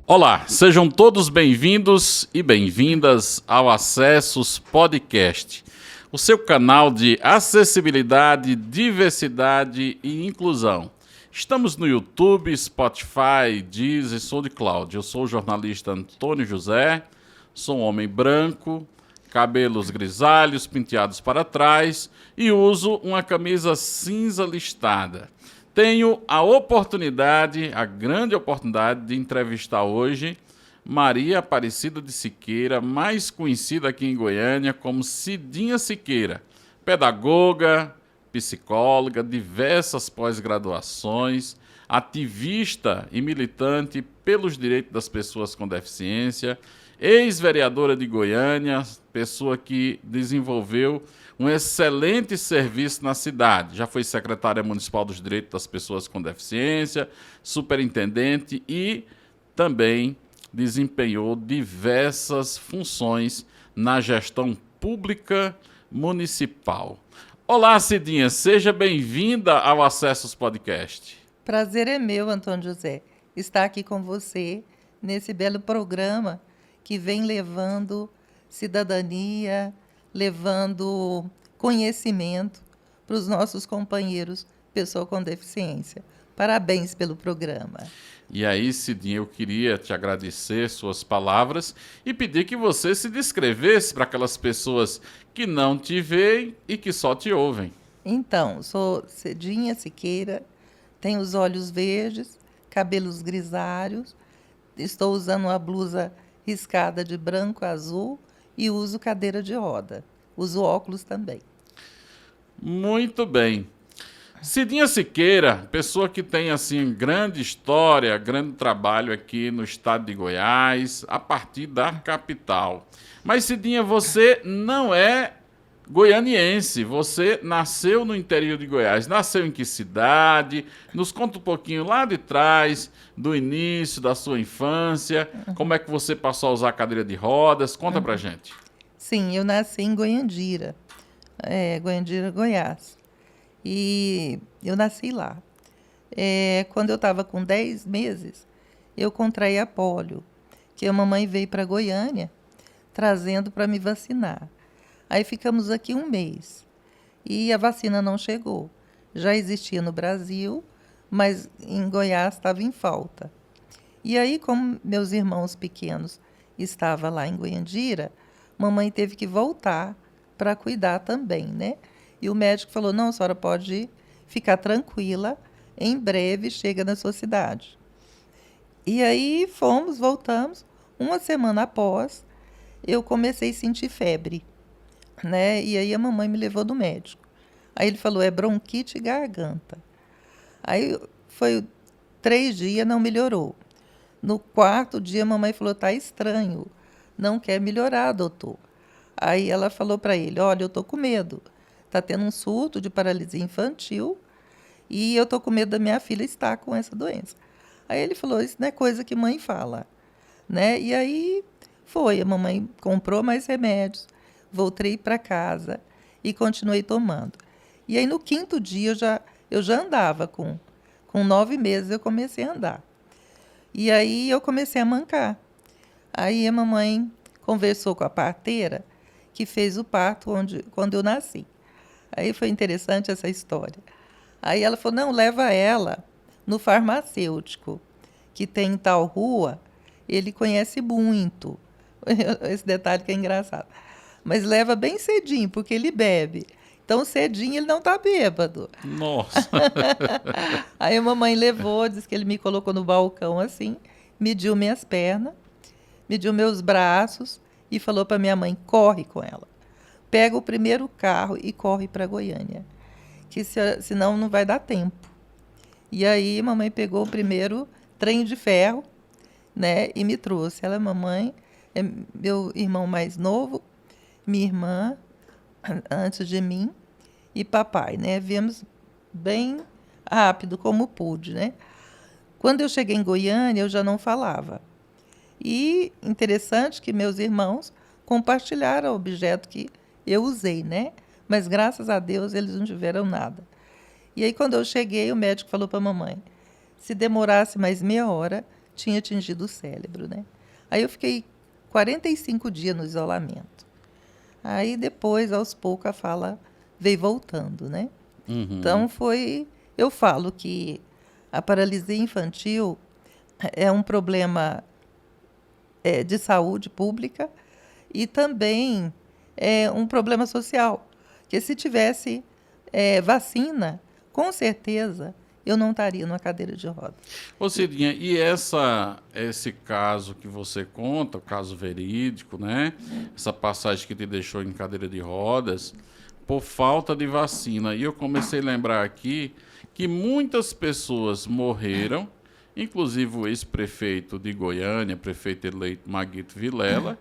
Olá, sejam todos bem-vindos e bem-vindas ao Acessos Podcast, o seu canal de acessibilidade, diversidade e inclusão. Estamos no YouTube, Spotify, Deezer e SoundCloud. Eu sou o jornalista Antônio José, sou um homem branco, cabelos grisalhos, penteados para trás e uso uma camisa cinza listada. Tenho a grande oportunidade de entrevistar hoje Maria Aparecida de Siqueira, mais conhecida aqui em Goiânia como Cidinha Siqueira, pedagoga, psicóloga, diversas pós-graduações, ativista e militante pelos direitos das pessoas com deficiência, ex-vereadora de Goiânia, pessoa que desenvolveu um excelente serviço na cidade. Já foi secretária municipal dos direitos das pessoas com deficiência, superintendente e também desempenhou diversas funções na gestão pública municipal. Olá, Cidinha, seja bem-vinda ao Acessos Podcast. Prazer é meu, Antônio José, estar aqui com você nesse belo programa que vem levando cidadania, levando conhecimento para os nossos companheiros, pessoa com deficiência. Parabéns pelo programa. E aí, Cidinha, eu queria te agradecer suas palavras e pedir que você se descrevesse para aquelas pessoas que não te veem e que só te ouvem. Então, sou Cidinha Siqueira, tenho os olhos verdes, cabelos grisalhos, estou usando uma blusa riscada de branco e azul e uso cadeira de roda. Uso óculos também. Muito bem. Cidinha Siqueira, pessoa que tem assim grande história, grande trabalho aqui no estado de Goiás, a partir da capital. Mas Cidinha, você não é goianiense, você nasceu no interior de Goiás. Nasceu em que cidade? Nos conta um pouquinho lá de trás, do início da sua infância, como é que você passou a usar a cadeira de rodas, conta pra gente. Sim, eu nasci em Goiandira, Goiandira, Goiás. E eu nasci lá. Quando eu estava com 10 meses, eu contraí a pólio, que a mamãe veio para Goiânia, trazendo para me vacinar. Aí ficamos aqui um mês e a vacina não chegou. Já existia no Brasil, mas em Goiás estava em falta. E aí, como meus irmãos pequenos estavam lá em Goiandira, mamãe teve que voltar para cuidar também, né? E o médico falou, não, a senhora pode ficar tranquila, em breve chega na sua cidade. E aí voltamos. Uma semana após, eu comecei a sentir febre, né? E aí a mamãe me levou no médico. Aí ele falou, é bronquite e garganta. Aí foi 3 dias, não melhorou. No 4º dia, a mamãe falou, tá estranho, não quer melhorar, doutor. Aí ela falou para ele, olha, eu tô com medo. Está tendo um surto de paralisia infantil e eu estou com medo da minha filha estar com essa doença. Aí ele falou, isso não é coisa que mãe fala, né? E aí a mamãe comprou mais remédios, voltei para casa e continuei tomando. E aí no 5º dia eu já andava, com 9 meses eu comecei a andar. E aí eu comecei a mancar. Aí a mamãe conversou com a parteira que fez o parto quando eu nasci. Aí foi interessante essa história. Aí ela falou, não, leva ela no farmacêutico, que tem em tal rua, ele conhece muito. Esse detalhe que é engraçado. Mas leva bem cedinho, porque ele bebe. Então, cedinho ele não está bêbado. Nossa! Aí a mamãe levou, disse que ele me colocou no balcão assim, mediu minhas pernas, mediu meus braços e falou para minha mãe, corre com ela. Pega o primeiro carro e corre para Goiânia, que senão não vai dar tempo. E aí, mamãe pegou o primeiro trem de ferro, né, e me trouxe. Ela, mamãe, é meu irmão mais novo, minha irmã, antes de mim, e papai, né? Viemos bem rápido, como pude, né? Quando eu cheguei em Goiânia, eu já não falava. E interessante que meus irmãos compartilharam o objeto que eu usei, né? Mas graças a Deus eles não tiveram nada. E aí quando eu cheguei, o médico falou para a mamãe, se demorasse mais meia hora, tinha atingido o cérebro, né? Aí eu fiquei 45 dias no isolamento. Aí depois, aos poucos, a fala veio voltando, né? Então eu falo que a paralisia infantil é um problema de saúde pública e também é um problema social. Que se tivesse vacina, com certeza eu não estaria numa cadeira de roda. Ô Cidinha, e esse caso que você conta, o caso verídico, né? Essa passagem que te deixou em cadeira de rodas, por falta de vacina. E eu comecei a lembrar aqui que muitas pessoas morreram, inclusive o ex-prefeito de Goiânia, prefeito eleito Maguito Vilela,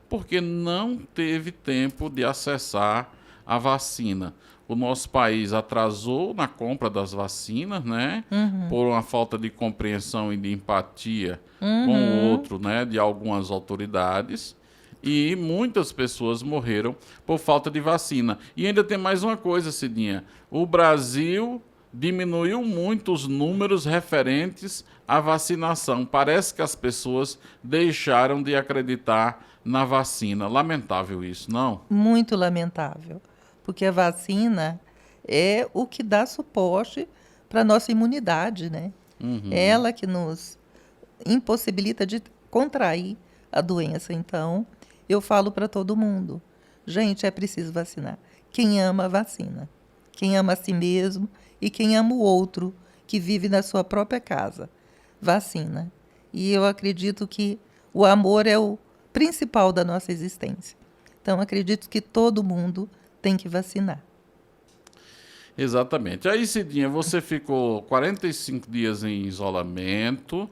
porque não teve tempo de acessar a vacina. O nosso país atrasou na compra das vacinas, né? Por uma falta de compreensão e de empatia com o outro, né? De algumas autoridades. E muitas pessoas morreram por falta de vacina. E ainda tem mais uma coisa, Cidinha. O Brasil diminuiu muito os números referentes à vacinação. Parece que as pessoas deixaram de acreditar na vacina. Lamentável isso, não? Muito lamentável, porque a vacina é o que dá suporte para a nossa imunidade, né? É ela que nos impossibilita de contrair a doença. Então, eu falo para todo mundo, gente, é preciso vacinar. Quem ama, vacina. Quem ama a si mesmo e quem ama o outro, que vive na sua própria casa, vacina. E eu acredito que o amor é o principal da nossa existência. Então, acredito que todo mundo tem que vacinar. Exatamente. Aí, Cidinha, você ficou 45 dias em isolamento.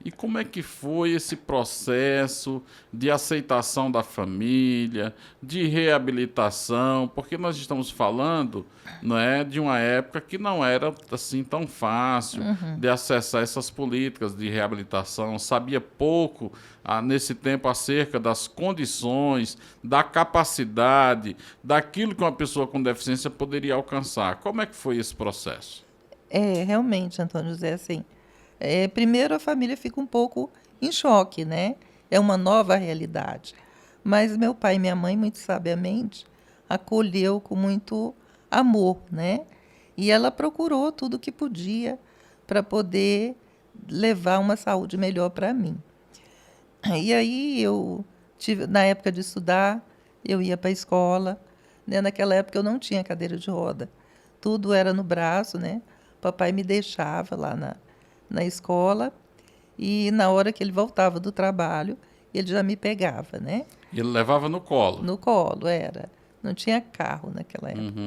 E como é que foi esse processo de aceitação da família, de reabilitação? Porque nós estamos falando, não é, de uma época que não era assim tão fácil de acessar essas políticas de reabilitação. Sabia pouco nesse tempo acerca das condições, da capacidade, daquilo que uma pessoa com deficiência poderia alcançar. Como é que foi esse processo? Realmente, Antônio José, assim, primeiro a família fica um pouco em choque, né? É uma nova realidade. Mas meu pai e minha mãe, muito sabiamente, acolheu com muito amor, né? E ela procurou tudo o que podia para poder levar uma saúde melhor para mim. E aí eu tive, na época de estudar, eu ia para a escola, né? Naquela época eu não tinha cadeira de roda. Tudo era no braço, né? Papai me deixava lá na escola e na hora que ele voltava do trabalho, ele já me pegava, né? Ele levava no colo? No colo, era. Não tinha carro naquela época.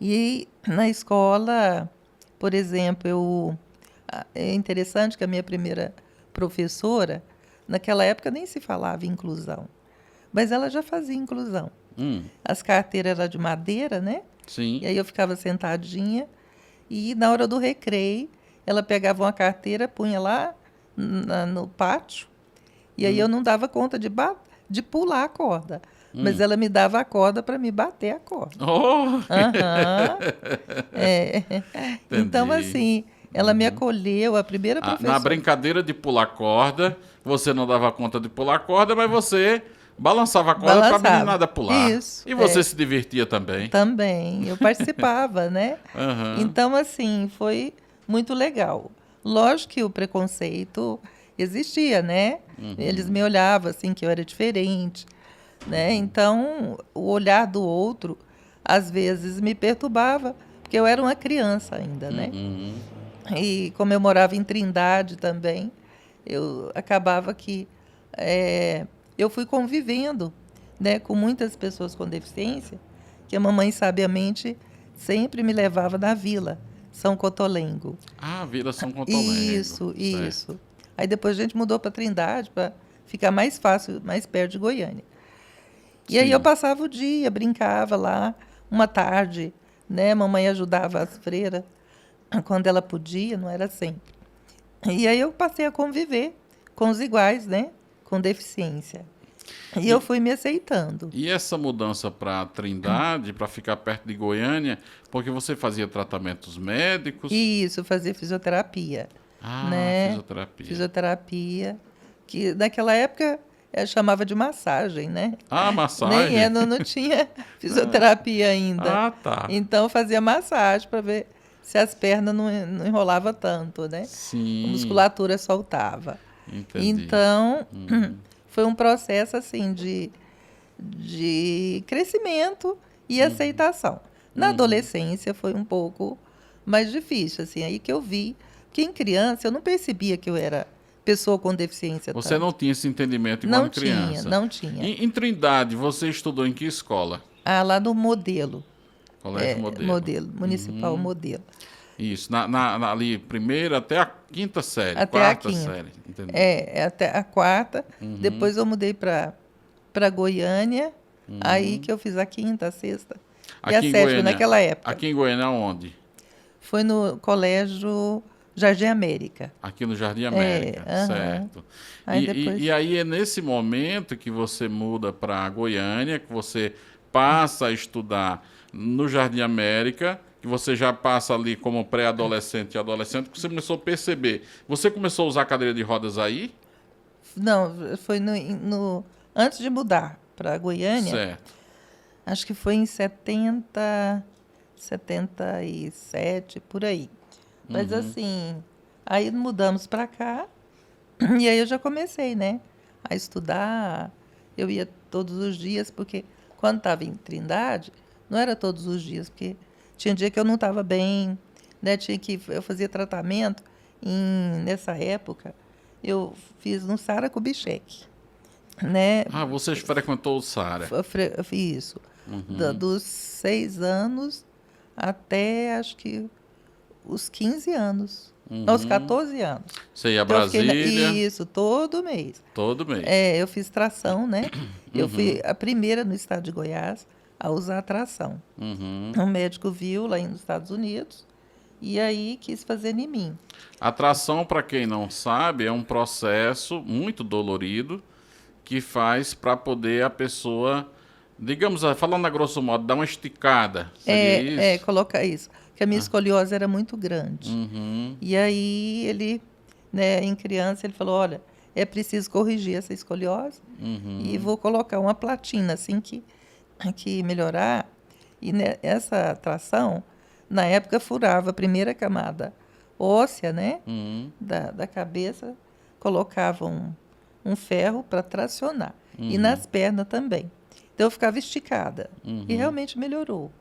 E na escola, por exemplo, é interessante que a minha primeira professora, naquela época nem se falava em inclusão, mas ela já fazia inclusão. As carteiras eram de madeira, né? Sim. E aí eu ficava sentadinha e na hora do recreio, ela pegava uma carteira, punha lá no pátio, e aí eu não dava conta de pular a corda. Mas ela me dava a corda para me bater a corda. Oh! Então, assim, ela me acolheu, a primeira professora. Na brincadeira de pular corda, você não dava conta de pular corda, mas você balançava a corda para a meninada pular. Isso. E você se divertia também? Também, eu participava, né? Então, assim, foi muito legal. Lógico que o preconceito existia, né? Eles me olhavam assim, que eu era diferente, né? Então, o olhar do outro, às vezes, me perturbava, porque eu era uma criança ainda, né? E como eu morava em Trindade também, eu acabava que eu fui convivendo, né, com muitas pessoas com deficiência, que a mamãe sabiamente sempre me levava na vila, São Cotolengo. Vila São Cotolengo. Isso. Aí depois a gente mudou para Trindade, para ficar mais fácil, mais perto de Goiânia. E aí eu passava o dia, brincava lá, uma tarde, né? Mamãe ajudava as freiras quando ela podia, não era sempre. E aí eu passei a conviver com os iguais, né? Com deficiência. E eu fui me aceitando. E essa mudança para Trindade, para ficar perto de Goiânia, porque você fazia tratamentos médicos? Isso, fazia fisioterapia. Ah, né? fisioterapia. Fisioterapia, que naquela época chamava de massagem, né? Ah, Nem massagem? não tinha fisioterapia ainda. Ah, tá. Então fazia massagem para ver se as pernas não enrolava tanto, né? A Sim, musculatura soltava. entendi. Então, Uhum, foi um processo assim de crescimento e aceitação. Na uhum. adolescência foi um pouco mais difícil, assim, aí que eu vi que em criança eu não percebia que eu era pessoa com deficiência Você não tanto. tinha esse entendimento Não enquanto tinha, criança. não tinha. Em Trindade, você estudou em que escola? Ah, lá no modelo, Colégio Modelo. modelo, municipal Uhum. modelo. Isso, ali, primeira até a quinta série, Até a quarta quinta. série, entendi. É até a quarta. Uhum, Depois eu mudei para Goiânia. Aí uhum. que eu fiz a quinta, a sexta e a Aqui em sétima Goiânia, naquela época. aqui em Goiânia onde? Foi no colégio Jardim América. Aqui no Jardim É, América, aham. certo. Aí depois. E aí é nesse momento que você muda para Goiânia, que você passa a estudar no Jardim América, que você já passa ali como pré-adolescente e adolescente, que você começou a perceber. Você começou a usar cadeira de rodas aí? Não, foi antes de mudar para Goiânia, Certo. acho que foi em 77 por aí. Mas Uhum, assim, aí mudamos para cá e aí eu já comecei, né, a estudar. Eu ia todos os dias, porque quando estava em Trindade, não era todos os dias, porque tinha dia que eu não estava bem, né, eu fazia tratamento nessa época, eu fiz no Sara Kubitschek, né? ah, você frequentou o Sara. Eu fiz isso Uhum, dos 6 anos até acho que os 15 anos. Não, os uhum. 14 anos. Você ia a Então eu fiquei Brasília isso todo mês. todo mês. Eu fiz tração, né? Eu fui Uhum, a primeira no estado de Goiás a usar a tração. uhum. Um médico viu lá nos Estados Unidos e aí quis fazer em mim. A tração, para quem não sabe, é um processo muito dolorido que faz para poder a pessoa, digamos, falando a grosso modo, dar uma esticada. Seria isso? Colocar isso. Porque a minha escoliose era muito grande. Uhum, E aí ele, né, em criança, ele falou, olha, é preciso corrigir essa escoliose e uhum, vou colocar uma platina assim que melhorar. E essa tração, na época, furava a primeira camada óssea, né, uhum, da cabeça, colocava um ferro para tracionar. E uhum, nas pernas também. Então eu ficava esticada. E uhum, realmente melhorou.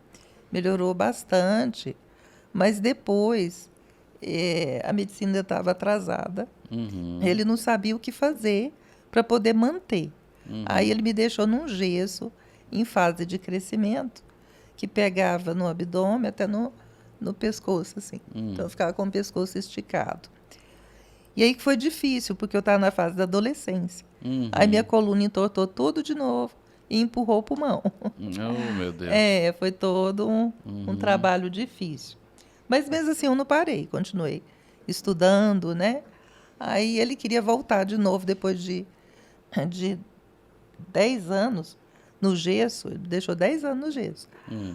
Melhorou bastante. Mas depois, a medicina ainda estava atrasada. uhum, Ele não sabia o que fazer para poder manter. Aí uhum, ele me deixou num gesso em fase de crescimento, que pegava no abdômen até no pescoço, assim. Então eu ficava com o pescoço esticado. E aí que foi difícil, porque eu estava na fase da adolescência. Aí minha uhum. coluna entortou tudo de novo e empurrou o pulmão. Oh, meu Deus. Foi todo um Uhum, trabalho difícil. Mas mesmo assim eu não parei, continuei estudando, né? Aí ele queria voltar de novo depois de 10 anos no gesso, ele deixou 10 anos no gesso.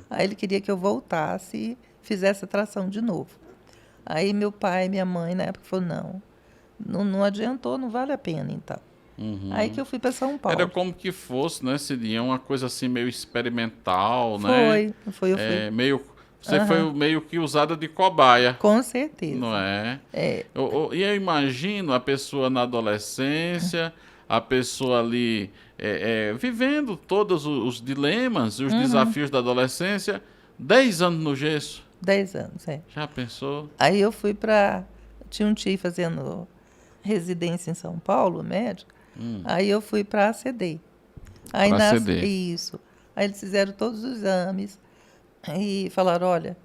Aí ele queria que eu voltasse e fizesse a tração de novo. Aí meu pai e minha mãe na época falaram, não adiantou, não vale a pena então. Aí que uhum. eu fui para São Era Paulo. como que fosse, né? Seria uma coisa assim meio experimental, né? Eu fui. É, meio, você Aham, foi meio que usada de cobaia, com não certeza. é? É, E eu imagino a pessoa na adolescência, a pessoa ali vivendo todos os dilemas e os desafios da adolescência, 10 anos no gesso. 10 anos, é. Já pensou? Aí eu fui para. Tinha um tio fazendo residência em São Paulo, médico. Aí eu fui para a CD. Aí Para ceder. isso. Aí eles fizeram todos os exames e falaram: olha,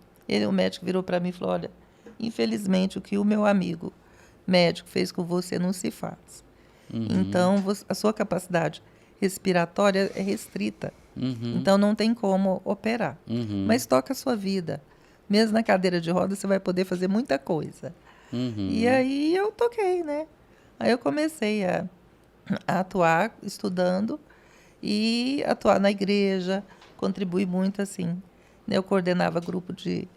o médico virou para mim e falou: olha, infelizmente o que o meu amigo médico fez com você não se faz. Então a sua capacidade respiratória é restrita. Então não tem como operar. Mas toca a sua vida. Mesmo na cadeira de roda, você vai poder fazer muita coisa. E aí eu toquei, né? Aí eu comecei a atuar, estudando, e atuar na igreja, contribuí muito, assim. Né? Eu coordenava grupo de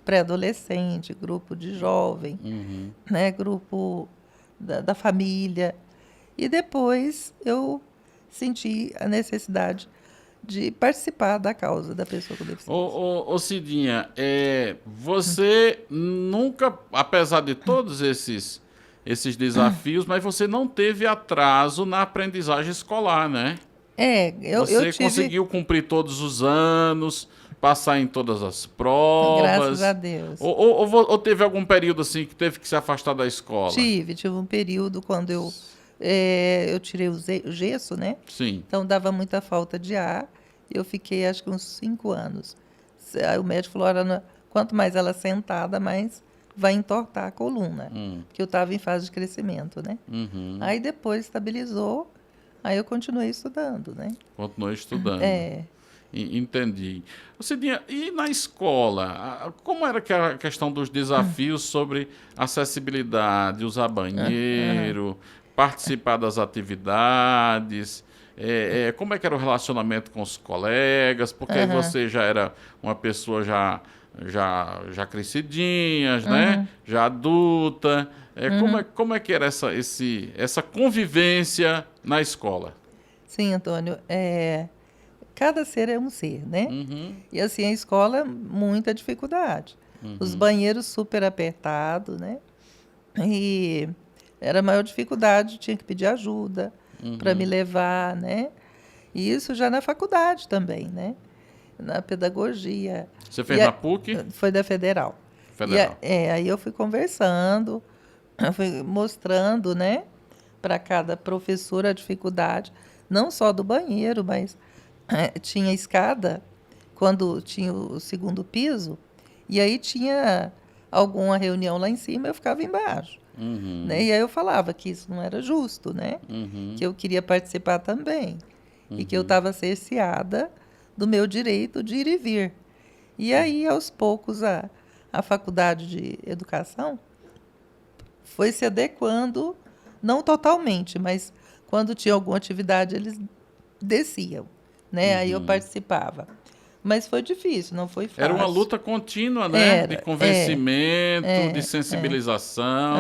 pré-adolescente, grupo de jovem, né, grupo da família. E depois eu senti a necessidade de participar da causa da pessoa com deficiência. Ô Cidinha, você nunca, apesar de todos esses desafios, mas você não teve atraso na aprendizagem escolar, né? Você Eu tive, conseguiu cumprir todos os anos, passar em todas as provas. graças a Deus. Ou teve algum período assim que teve que se afastar da escola? Tive um período quando eu tirei o gesso, né? Sim. Então dava muita falta de ar. Eu fiquei acho que uns 5 anos. Aí o médico falou, olha, quanto mais ela sentada, mais vai entortar a coluna. Porque eu estava em fase de crescimento, né? Aí depois estabilizou, aí eu continuei estudando, né? Continuou estudando. É. Entendi. Cidinha, e na escola, como era a questão dos desafios sobre acessibilidade, usar banheiro, participar das atividades? Como é que era o relacionamento com os colegas? Porque aí você já era uma pessoa já crescidinha, né? Já adulta. Como é que era essa convivência na escola? Sim, Antônio. Cada ser é um ser, né? E assim, a escola, muita dificuldade. Os banheiros super apertados, né? E era a maior dificuldade, tinha que pedir ajuda para me levar, né? E isso já na faculdade também, né? Na pedagogia. Você fez na PUC? Foi da Federal. Federal. Aí eu fui conversando, eu fui mostrando, né? Para cada professor a dificuldade, não só do banheiro, mas tinha escada quando tinha o segundo piso, e aí tinha alguma reunião lá em cima, eu ficava embaixo. Né? E aí eu falava que isso não era justo, né? Que eu queria participar também. E que eu estava cerceada do meu direito de ir e vir. E aí, aos poucos, a Faculdade de Educação foi se adequando, não totalmente, mas quando tinha alguma atividade, eles desciam. Né? Aí eu participava. Mas foi difícil, não foi fácil. Era uma luta contínua, né? De convencimento, de sensibilização.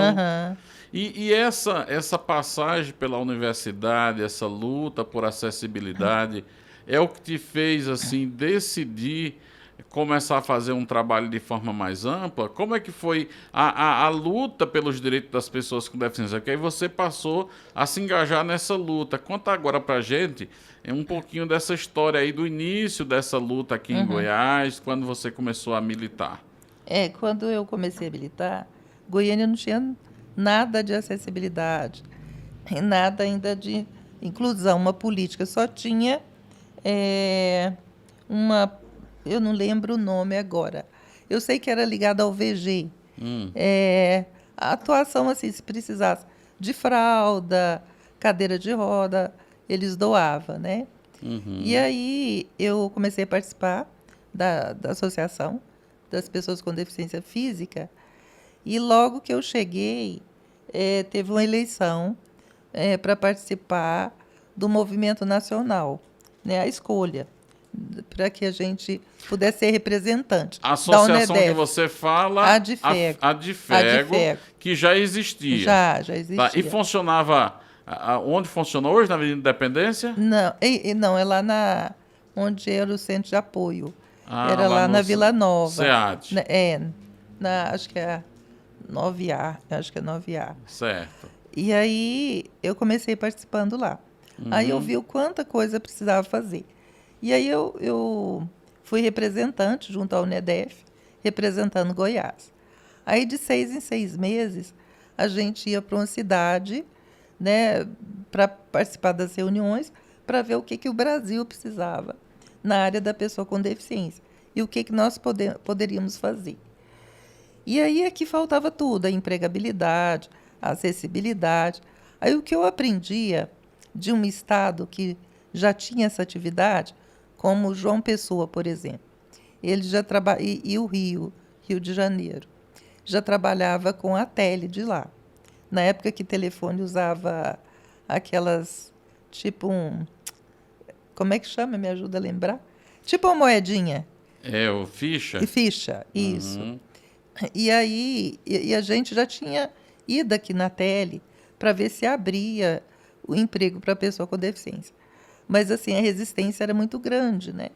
E essa passagem pela universidade, essa luta por acessibilidade, é o que te fez assim decidir começar a fazer um trabalho de forma mais ampla? Como é que foi a luta pelos direitos das pessoas com deficiência? Porque aí você passou a se engajar nessa luta. Conta agora pra gente um pouquinho dessa história aí, do início dessa luta aqui em Goiás, quando você começou a militar. Quando eu comecei a militar, Goiânia não tinha nada de acessibilidade, nada ainda de inclusão, uma política. Só tinha eu não lembro o nome agora. Eu sei que era ligada ao VG. A atuação, assim, se precisasse de fralda, cadeira de roda, eles doavam, né? E aí eu comecei a participar da Associação das Pessoas com Deficiência Física, e logo que eu cheguei, teve uma eleição para participar do movimento nacional, né? A escolha, para que a gente pudesse ser representante. A associação que você fala, a Difego, que já existia. Já existia. Tá, e funcionava, onde funciona hoje, na Avenida Independência? Não, é lá onde era o centro de apoio. Era lá na Vila Nova. SEAD. Acho que é 9A. Acho que é 9A. Certo. E aí eu comecei participando lá. Aí eu vi o quanta coisa precisava fazer. E aí eu fui representante junto à UNEDEF, representando Goiás. Aí de 6 em 6 meses, a gente ia para uma cidade, né, para participar das reuniões, para ver o que o Brasil precisava na área da pessoa com deficiência e o que nós poderíamos fazer. E aí é que faltava tudo, a empregabilidade, a acessibilidade. Aí o que eu aprendia de um estado que já tinha essa atividade, como João Pessoa, por exemplo. Ele já trabalha, e o Rio de Janeiro, já trabalhava com a tele de lá. Na época que telefone usava aquelas, tipo como é que chama? Me ajuda a lembrar? Tipo uma moedinha. O ficha? Ficha, isso. E aí, a gente já tinha ido aqui na tele para ver se abria o emprego para pessoa com deficiência. Mas, assim, a resistência era muito grande, né?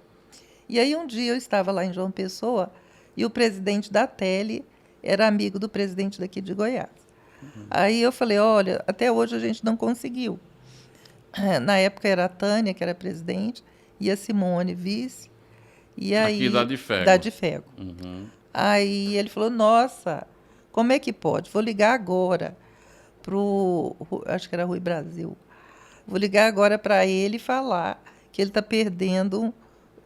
E aí, um dia eu estava lá em João Pessoa e o presidente da tele era amigo do presidente daqui de Goiás. Aí eu falei, olha, até hoje a gente não conseguiu. Na época era a Tânia, que era presidente, e a Simone, vice. E aí, Aqui da Adifego. Da Adifego. Uhum. Aí ele falou, nossa, como é que pode? Vou ligar agora acho que era Rui Brasil. Vou ligar agora para ele e falar que ele está perdendo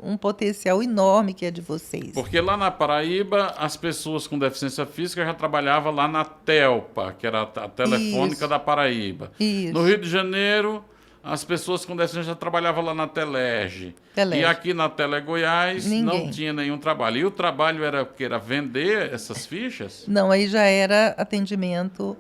um potencial enorme que é de vocês. Porque lá na Paraíba, as pessoas com deficiência física já trabalhavam lá na Telpa, que era a Telefônica da Paraíba. Isso. No Rio de Janeiro, as pessoas com deficiência já trabalhavam lá na Telerge. E aqui na Tele Goiás não tinha nenhum trabalho. E o trabalho era o que? Era vender essas fichas? Não, aí já era atendimento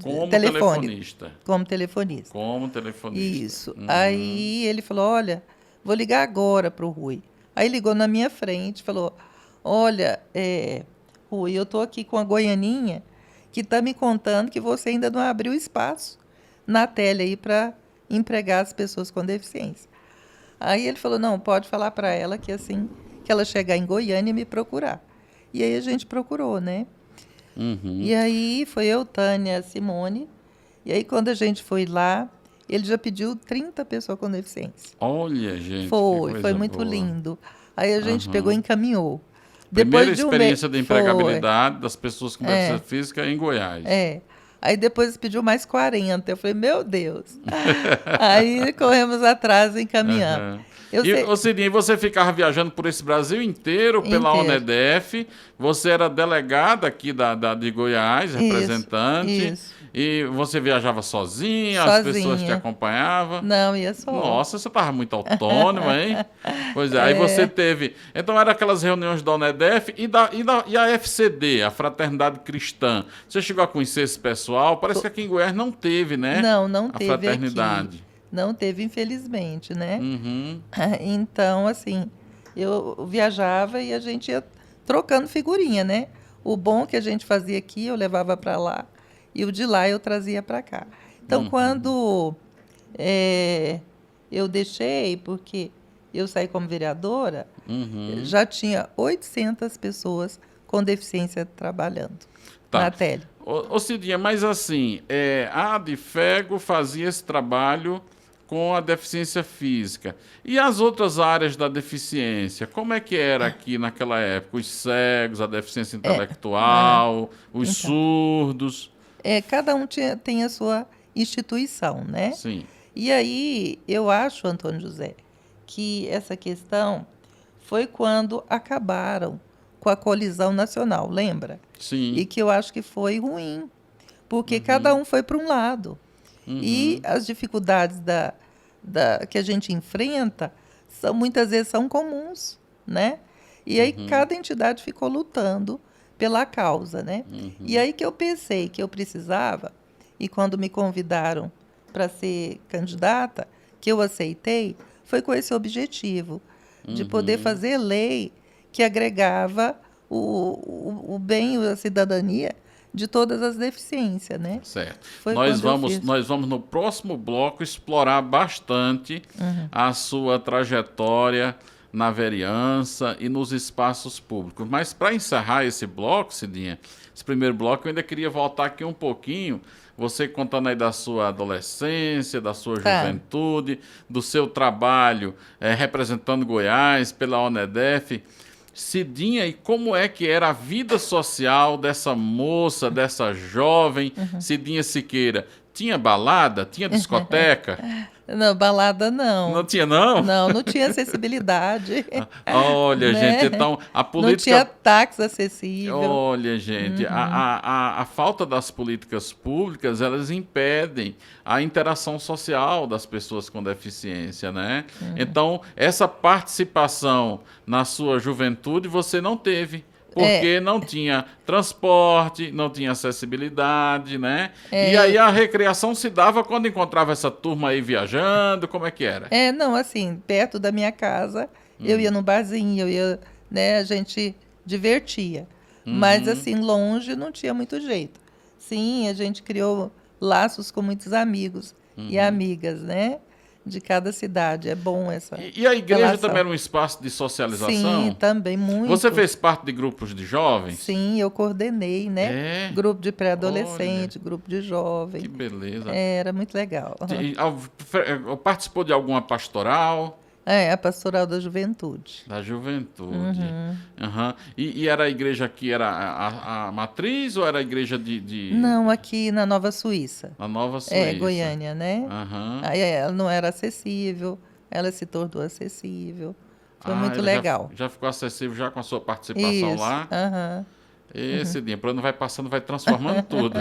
como telefonista. Como telefonista. Como telefonista. Isso. Aí ele falou, olha, vou ligar agora para o Rui. Aí ligou na minha frente, falou, olha, Rui, eu estou aqui com a goianinha que está me contando que você ainda não abriu espaço na tele aí para empregar as pessoas com deficiência. Aí ele falou, não, pode falar para ela que assim que ela chegar em Goiânia me procurar. E aí a gente procurou, né? E aí foi eu, Tânia, Simone. E aí quando a gente foi lá, ele já pediu 30 pessoas com deficiência. Olha, gente, foi muito boa. Lindo. Aí a gente pegou e encaminhou. Primeira experiência de empregabilidade das pessoas com deficiência física em Goiás. Aí depois pediu mais 40. Eu falei, meu Deus. Aí corremos atrás e encaminhamos. Ô Cidinha, você ficava viajando por esse Brasil inteiro pela ONEDEF, você era delegada aqui de Goiás, representante, e você viajava sozinha, as pessoas te acompanhavam? Não, ia só. Nossa, você estava muito autônoma, hein? Pois é, aí você teve... Então, eram aquelas reuniões da ONEDEF e a FCD, a Fraternidade Cristã. Você chegou a conhecer esse pessoal? Parece que aqui em Goiás não teve, né? Não teve a fraternidade. Aqui. Não teve, infelizmente, né? Então, assim, eu viajava e a gente ia trocando figurinha, né? O bom que a gente fazia aqui, eu levava para lá, e o de lá eu trazia para cá. Então, quando eu deixei, porque eu saí como vereadora, já tinha 800 pessoas com deficiência trabalhando na tele. Ô Cidinha, mas assim, a Adifego fazia esse trabalho com a deficiência física. E as outras áreas da deficiência, como é que era aqui naquela época? Os cegos, a deficiência intelectual, os surdos? Cada um tem a sua instituição, né? Sim. E aí, eu acho, Antônio José, que essa questão foi quando acabaram com a colisão nacional, lembra? Sim. E que eu acho que foi ruim, porque cada um foi para um lado. E as dificuldades que a gente enfrenta muitas vezes são comuns, né? E aí cada entidade ficou lutando pela causa, né? E aí que eu pensei que eu precisava, e quando me convidaram para ser candidata, que eu aceitei, foi com esse objetivo, de poder fazer lei que agregava o bem, a cidadania de todas as deficiências, né? Certo. Nós vamos no próximo bloco explorar bastante a sua trajetória na vereança e nos espaços públicos. Mas para encerrar esse bloco, Cidinha, esse primeiro bloco, eu ainda queria voltar aqui um pouquinho, você contando aí da sua adolescência, da sua juventude, do seu trabalho representando Goiás pela ONEDEF. Cidinha, e como é que era a vida social dessa moça, dessa jovem Cidinha Siqueira? Tinha balada? Tinha discoteca? Não, balada não. Não tinha, não? Não tinha acessibilidade. Olha, gente, então a política... Não tinha táxi acessível. Olha, gente, a falta das políticas públicas, elas impedem a interação social das pessoas com deficiência, né? Então, essa participação na sua juventude você não teve. Porque não tinha transporte, não tinha acessibilidade, né? E aí a recreação se dava quando encontrava essa turma aí viajando, como é que era? Não, assim, perto da minha casa, eu ia no barzinho, né, a gente divertia. Mas, assim, longe não tinha muito jeito. Sim, a gente criou laços com muitos amigos e amigas, né? De cada cidade. É bom essa E a igreja relação. também era um espaço de socialização? Sim, também muito. Você fez parte de grupos de jovens? Sim, eu coordenei, né? É? Grupo de pré-adolescente, grupo de Que jovem. beleza. Era muito legal. Participou de alguma pastoral? É, a Pastoral da Juventude. Da juventude. Aham. E era a igreja que era a matriz ou era a igreja Não, aqui na Nova Suíça. na Nova Suíça? É, Goiânia, né? Aham. Aí ela não era acessível, ela se tornou acessível. Foi muito ele legal. Já ficou acessível já com a sua participação Isso. lá? Aham. Esse dia, por onde vai passando, vai transformando tudo.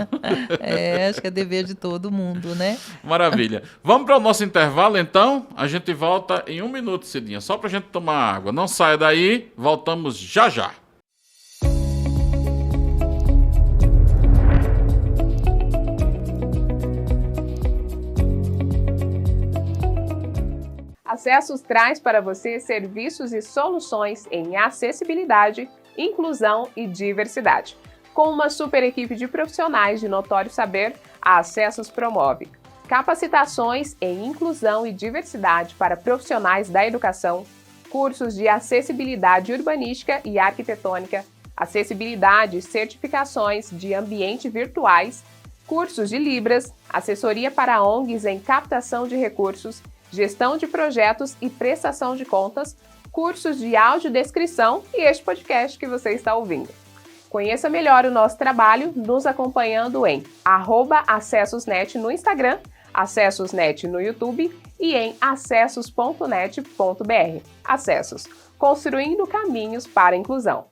É, acho que é dever de todo mundo, né? Maravilha. Vamos para o nosso intervalo, então? A gente volta em 1 minuto, Cidinha, só para a gente tomar água. Não saia daí, voltamos já já. Acessos traz para você serviços e soluções em acessibilidade, inclusão e diversidade. Com uma super equipe de profissionais de notório saber, a Acessos promove capacitações em inclusão e diversidade para profissionais da educação, cursos de acessibilidade urbanística e arquitetônica, acessibilidade e certificações de ambiente virtuais, cursos de Libras, assessoria para ONGs em captação de recursos, gestão de projetos e prestação de contas, cursos de audiodescrição e este podcast que você está ouvindo. Conheça melhor o nosso trabalho nos acompanhando em @acessosnet no Instagram, acessosnet no YouTube e em acessos.net.br. Acessos, construindo caminhos para a inclusão.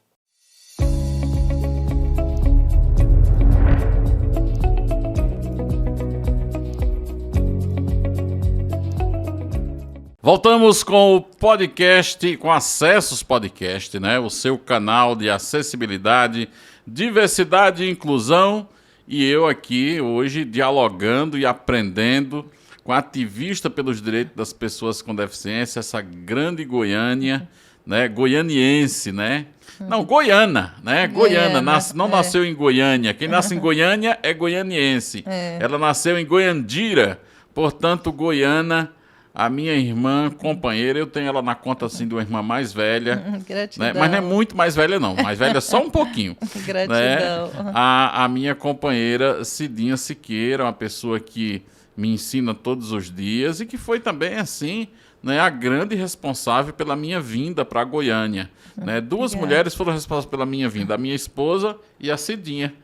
Voltamos com o podcast, com Acessos Podcast, né? O seu canal de acessibilidade, diversidade e inclusão. E eu aqui hoje dialogando e aprendendo com a ativista pelos direitos das pessoas com deficiência, essa grande Goiânia, né? Goianiense, né? Não, goiana, né? Goiana, não nasceu em Goiânia. Quem nasce em Goiânia é goianiense. Ela nasceu em Goiandira, portanto, goiana. A minha irmã, companheira, eu tenho ela na conta assim de uma irmã mais velha. Gratidão. Né? Mas não é muito mais velha, não. Mais velha só um pouquinho. Gratidão. Né? A minha companheira Cidinha Siqueira, uma pessoa que me ensina todos os dias e que foi também, assim, né, a grande responsável pela minha vinda para Goiânia. Né? Duas mulheres foram responsáveis pela minha vinda, a minha esposa e a Cidinha.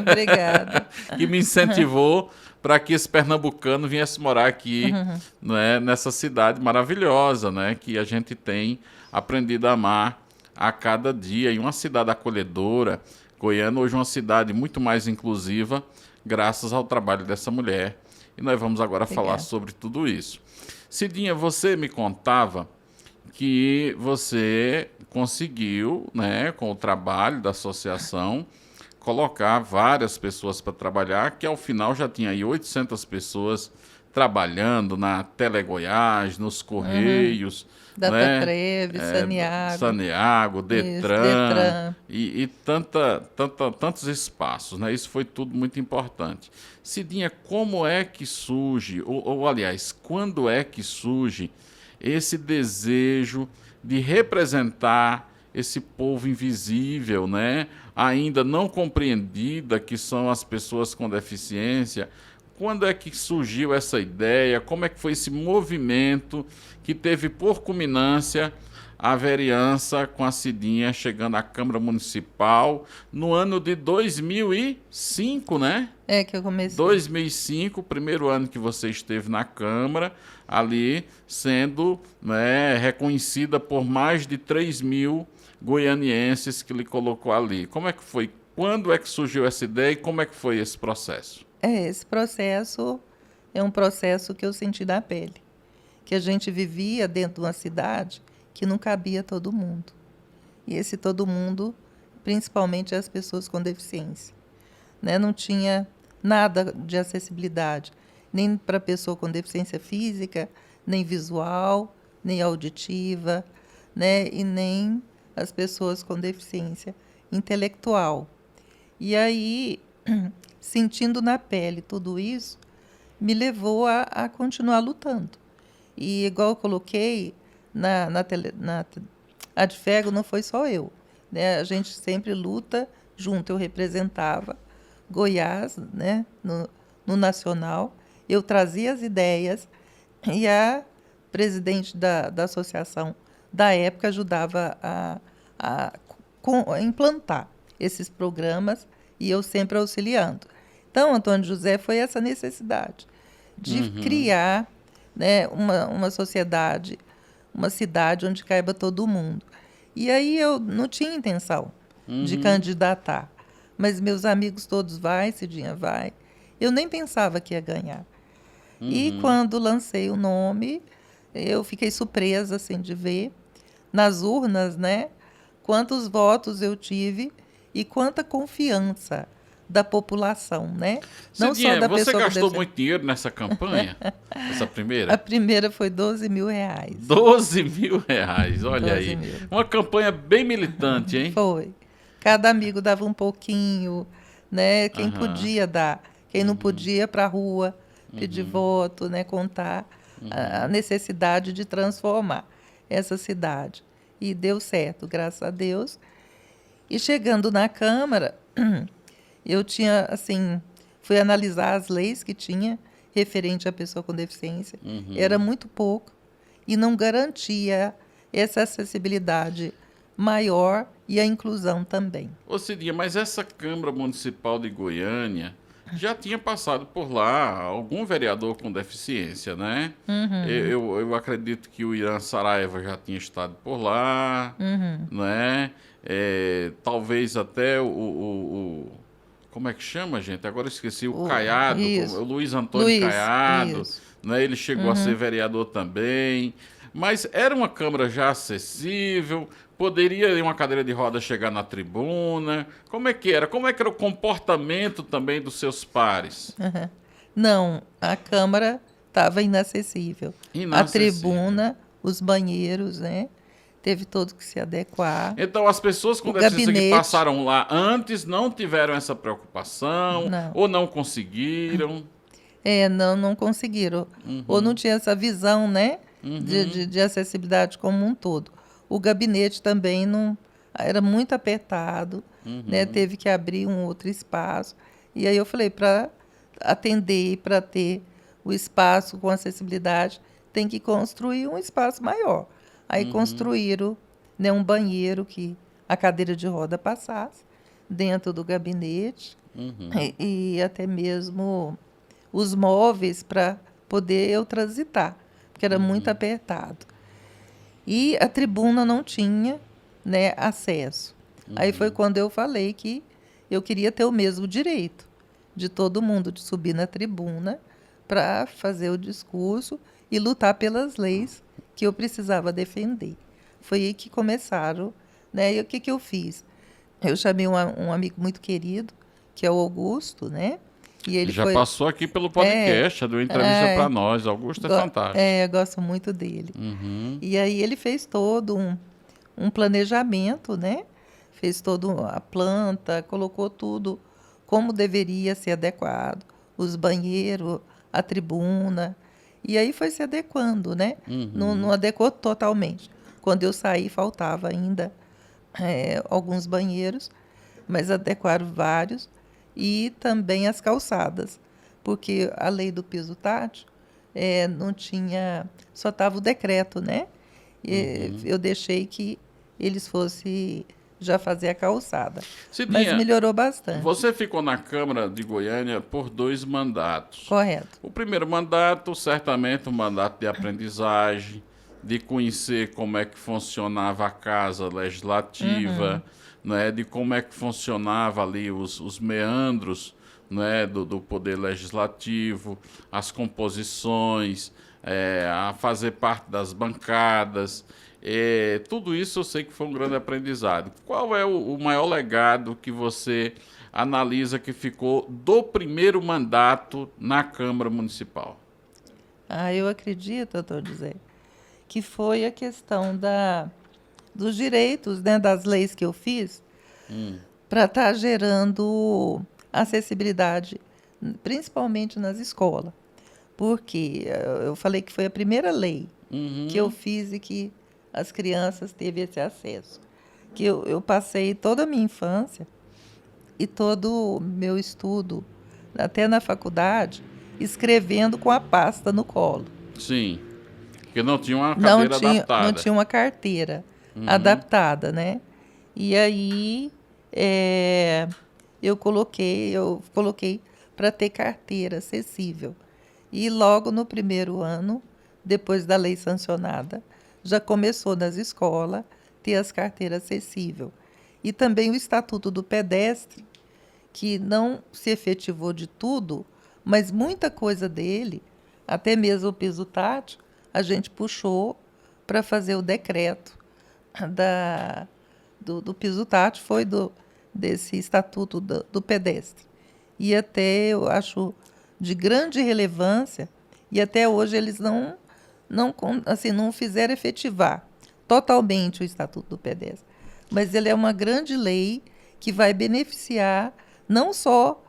Obrigada. Que me incentivou para que esse pernambucano viesse morar aqui, né, nessa cidade maravilhosa, né, que a gente tem aprendido a amar a cada dia. E uma cidade acolhedora, Goiânia hoje é uma cidade muito mais inclusiva, graças ao trabalho dessa mulher. E nós vamos agora falar sobre tudo isso. Cidinha, você me contava que você conseguiu, né, com o trabalho da associação, colocar várias pessoas para trabalhar, que ao final já tinha aí 800 pessoas trabalhando na Telegoiás, nos Correios, né? Dataprev, Saneago, Detran, e tantos espaços, né? Isso foi tudo muito importante. Cidinha, como é que surge, ou aliás, quando é que surge esse desejo de representar esse povo invisível, né? Ainda não compreendida, que são as pessoas com deficiência? Quando é que surgiu essa ideia? Como é que foi esse movimento que teve por culminância a vereança com a Cidinha chegando à Câmara Municipal no ano de 2005, né? É que eu comecei. 2005, primeiro ano que você esteve na Câmara, ali sendo, né, reconhecida por mais de 3.000 goianienses que lhe colocou ali. Como é que foi? Quando é que surgiu essa ideia e como é que foi esse processo? Esse processo é um processo que eu senti na pele. Que a gente vivia dentro de uma cidade que não cabia todo mundo. E esse todo mundo, principalmente as pessoas com deficiência. Né? Não tinha nada de acessibilidade, nem para pessoa com deficiência física, nem visual, nem auditiva, né? E nem as pessoas com deficiência intelectual. E aí, sentindo na pele tudo isso, me levou a continuar lutando. E igual eu coloquei, a Adfego não foi só eu, né? A gente sempre luta junto. Eu representava Goiás, né? No Nacional. Eu trazia as ideias e a presidente da associação da época ajudava a implantar esses programas e eu sempre auxiliando. Então, Antônio José, foi essa necessidade de criar, né, uma sociedade, uma cidade onde caiba todo mundo. E aí eu não tinha intenção de candidatar, mas meus amigos todos vai, Cidinha vai. Eu nem pensava que ia ganhar. E quando lancei o nome, eu fiquei surpresa assim, de ver nas urnas, né, quantos votos eu tive e quanta confiança da população, né? Não Cidinha, só da você pessoa gastou muito dinheiro nessa campanha? Essa primeira? A primeira foi R$12.000. R$12.000, olha 12 aí. mil. Uma campanha bem militante, hein? Foi. Cada amigo dava um pouquinho, né? Quem podia dar, quem não podia ir para a rua pedir voto, né? Contar a necessidade de transformar essa cidade. E deu certo, graças a Deus. E chegando na Câmara, eu tinha, assim, fui analisar as leis que tinha referente à pessoa com deficiência. Era muito pouco e não garantia essa acessibilidade maior e a inclusão também. Ô Cidinha, mas essa Câmara Municipal de Goiânia já tinha passado por lá algum vereador com deficiência, né? Eu acredito que o Irã Saraiva já tinha estado por lá, né? Talvez até como é que chama, gente? Agora eu esqueci, o Caiado, o Luiz Antônio Caiado, né? Ele chegou a ser vereador também. Mas era uma Câmara já acessível, poderia em uma cadeira de roda chegar na tribuna. Como é que era? Como é que era o comportamento também dos seus pares? Não, a Câmara estava inacessível. A tribuna, os banheiros, né? Teve todos que se adequar. Então, as pessoas com deficiência que passaram lá antes não tiveram essa preocupação? Não. Ou não conseguiram? Não conseguiram. Ou não tinha essa visão, né? De acessibilidade como um todo. O gabinete também não era muito apertado, né? Teve que abrir um outro espaço. E aí eu falei, para atender, para ter o espaço com acessibilidade, tem que construir um espaço maior. Aí construíram, né, um banheiro que a cadeira de roda passasse dentro do gabinete e até mesmo os móveis para poder eu transitar, porque era muito apertado. E a tribuna não tinha, né, acesso. Aí foi quando eu falei que eu queria ter o mesmo direito de todo mundo, de subir na tribuna para fazer o discurso e lutar pelas leis que eu precisava defender. Foi aí que começaram, né? E o que eu fiz? Eu chamei um amigo muito querido, que é o Augusto, né? E ele passou aqui pelo podcast, deu entrevista para nós. Augusto é fantástico. Eu gosto muito dele. E aí ele fez todo um planejamento, né? Fez toda a planta, colocou tudo como deveria ser adequado. Os banheiros, a tribuna. E aí foi se adequando, né? Não adequou totalmente. Quando eu saí, faltava ainda alguns banheiros, mas adequaram vários. E também as calçadas, porque a lei do piso tátil não tinha, só estava o decreto, né? Eu deixei que eles fossem já fazer a calçada. Cidinha, mas melhorou bastante. Você ficou na Câmara de Goiânia por 2 mandatos. Correto. O primeiro mandato, certamente, um mandato de aprendizagem, de conhecer como é que funcionava a Casa Legislativa, né, de como é que funcionava ali os meandros, né, do Poder Legislativo, as composições, a fazer parte das bancadas. Tudo isso eu sei que foi um grande aprendizado. Qual é o maior legado que você analisa que ficou do primeiro mandato na Câmara Municipal? Eu acredito, doutor José, que foi a questão dos direitos, né, das leis que eu fiz, para estar gerando acessibilidade, principalmente nas escolas. Porque eu falei que foi a primeira lei que eu fiz e que as crianças teve esse acesso. Que eu passei toda a minha infância e todo o meu estudo, até na faculdade, escrevendo com a pasta no colo. Sim, porque não tinha uma cadeira adaptada. Não tinha uma carteira adaptada, né? E aí eu coloquei para ter carteira acessível. E logo no primeiro ano, depois da lei sancionada, já começou nas escolas ter as carteiras acessíveis. E também o Estatuto do Pedestre, que não se efetivou de tudo, mas muita coisa dele, até mesmo o piso tátil, a gente puxou para fazer o decreto do piso tátil, foi desse Estatuto do Pedestre. E até eu acho de grande relevância, e até hoje eles não fizeram efetivar totalmente o Estatuto do Pedestre. Mas ele é uma grande lei que vai beneficiar não só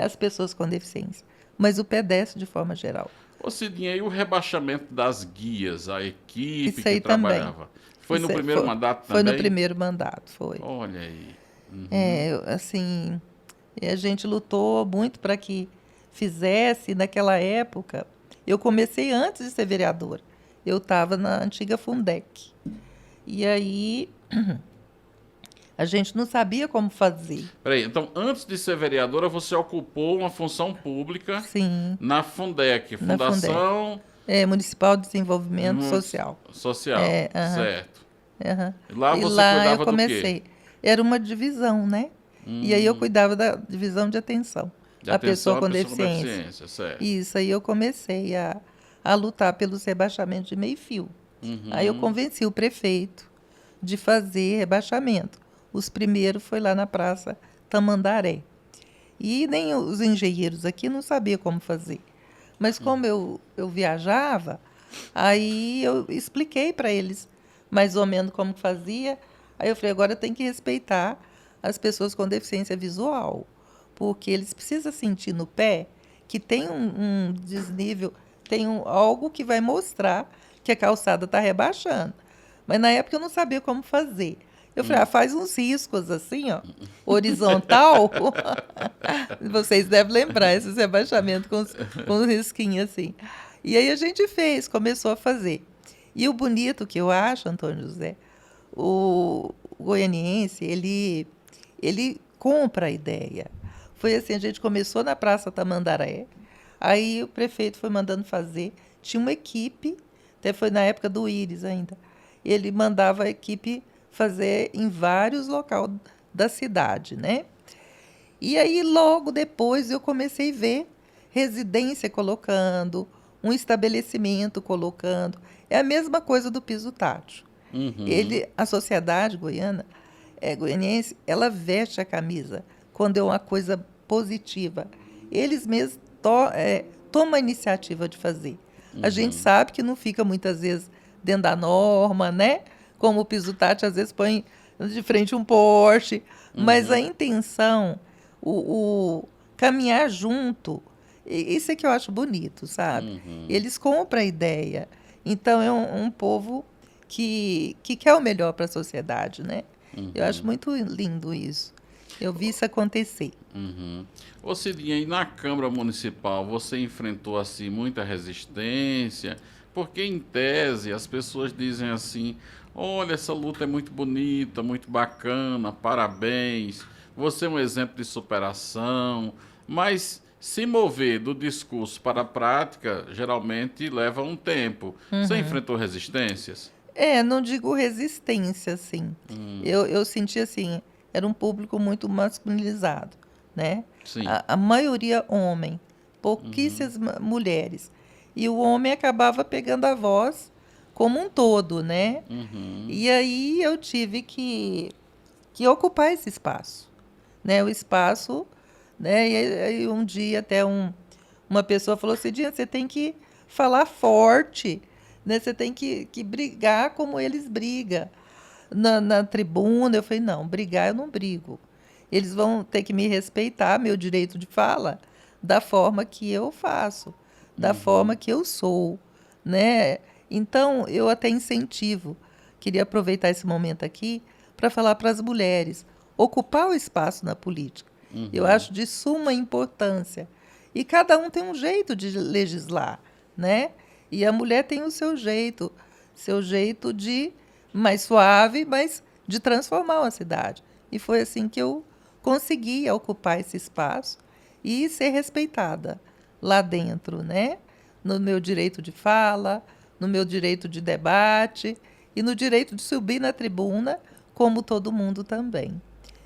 as pessoas com deficiência, mas o pedestre de forma geral. Ô Cidinha, e o rebaixamento das guias, a equipe Isso aí que trabalhava? Foi no primeiro mandato também? Foi no primeiro mandato, foi. Olha aí. A gente lutou muito para que fizesse, naquela época. Eu comecei antes de ser vereadora. Eu estava na antiga Fundec. E aí a gente não sabia como fazer. Peraí, então antes de ser vereadora, você ocupou uma função pública. Sim. Na Fundec, Fundação Municipal de Desenvolvimento Social. Social, certo. Lá você lá cuidava eu comecei. do quê? Era uma divisão, né? E aí eu cuidava da divisão de atenção. A pessoa com deficiência. Certo. Isso, aí eu comecei a lutar pelos rebaixamentos de meio-fio. Aí eu convenci o prefeito de fazer rebaixamento. Os primeiros foi lá na Praça Tamandaré. E nem os engenheiros aqui não sabiam como fazer. Mas como eu viajava, aí eu expliquei para eles mais ou menos como fazia. Aí eu falei, agora tem que respeitar as pessoas com deficiência visual, porque eles precisam sentir no pé que tem um desnível, tem algo que vai mostrar que a calçada está rebaixando. Mas na época eu não sabia como fazer. Eu falei, faz uns riscos assim, ó, horizontal. Vocês devem lembrar esses rebaixamentos com os risquinhos assim. E aí a gente começou a fazer. E o bonito que eu acho, Antônio José, o goianiense, ele compra a ideia. Foi assim, a gente começou na Praça Tamandaré, aí o prefeito foi mandando fazer, tinha uma equipe, até foi na época do Íris ainda, ele mandava a equipe fazer em vários locais da cidade, né? E aí logo depois eu comecei a ver residência colocando, um estabelecimento colocando, é a mesma coisa do piso tátil. A sociedade goianiense, ela veste a camisa quando é uma coisa positiva. Eles mesmos tomam a iniciativa de fazer. A gente sabe que não fica muitas vezes dentro da norma, né? Como o piso tátil às vezes põe de frente um Porsche, mas a intenção, o caminhar junto, isso é que eu acho bonito, sabe? Eles compram a ideia. Então é um povo que quer o melhor para a sociedade, né? Eu acho muito lindo isso. Eu vi isso acontecer. Ô Cidinha, e na Câmara Municipal você enfrentou assim muita resistência? Porque em tese as pessoas dizem assim, olha, essa luta é muito bonita, muito bacana, parabéns, você é um exemplo de superação, mas se mover do discurso para a prática geralmente leva um tempo. Você enfrentou resistências? Não digo resistência, assim. Eu senti assim, era um público muito masculinizado, né? Sim. A maioria homem, pouquíssimas mulheres. E o homem acabava pegando a voz como um todo, né? E aí eu tive que ocupar esse espaço, né? O espaço, né? E aí um dia até uma pessoa falou assim, Cidinha, você tem que falar forte, né? Você tem que brigar como eles brigam. na tribuna. Eu falei, não, brigar eu não brigo. Eles vão ter que me respeitar, meu direito de fala, da forma que eu faço, da forma que eu sou, né? Então, eu até incentivo, queria aproveitar esse momento aqui para falar para as mulheres, ocupar o espaço na política. Eu acho de suma importância. E cada um tem um jeito de legislar, né? E a mulher tem o seu jeito de mais suave, mas de transformar uma cidade. E foi assim que eu consegui ocupar esse espaço e ser respeitada lá dentro, né? No meu direito de fala, no meu direito de debate e no direito de subir na tribuna, como todo mundo também.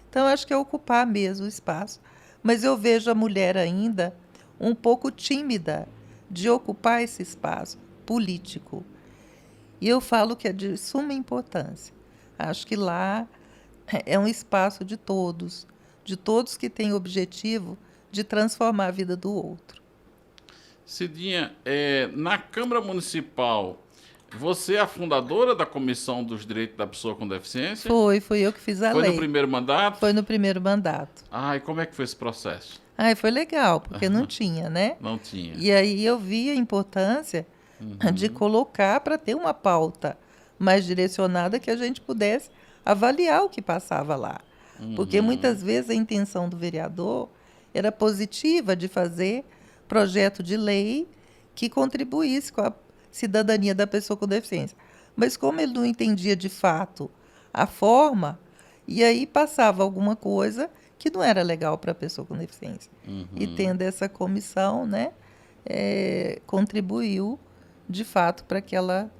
Então, acho que é ocupar mesmo o espaço. Mas eu vejo a mulher ainda um pouco tímida de ocupar esse espaço político. E eu falo que é de suma importância. Acho que lá é um espaço de todos que têm o objetivo de transformar a vida do outro. Cidinha, na Câmara Municipal, você é a fundadora da Comissão dos Direitos da Pessoa com Deficiência? Foi eu que fiz a lei. Foi no primeiro mandato? Foi no primeiro mandato. Ah, e como é que foi esse processo? Foi legal, porque não tinha, né? Não tinha. E aí eu vi a importância de colocar para ter uma pauta mais direcionada que a gente pudesse avaliar o que passava lá. Porque muitas vezes a intenção do vereador era positiva de fazer projeto de lei que contribuísse com a cidadania da pessoa com deficiência. Mas como ele não entendia de fato a forma, e aí passava alguma coisa que não era legal para a pessoa com deficiência. E tendo essa comissão, né, contribuiu de fato para que ela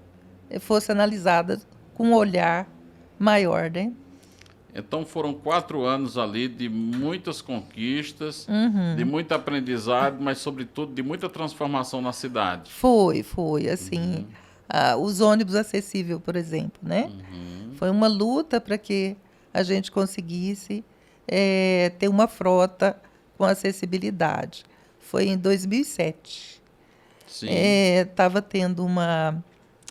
fosse analisada com um olhar maior, né? Então foram 4 anos ali de muitas conquistas, de muito aprendizado, mas sobretudo de muita transformação na cidade. Foi, assim, os ônibus acessíveis, por exemplo, né? Foi uma luta para que a gente conseguisse ter uma frota com acessibilidade. Foi em 2007. Sim. Estava tendo uma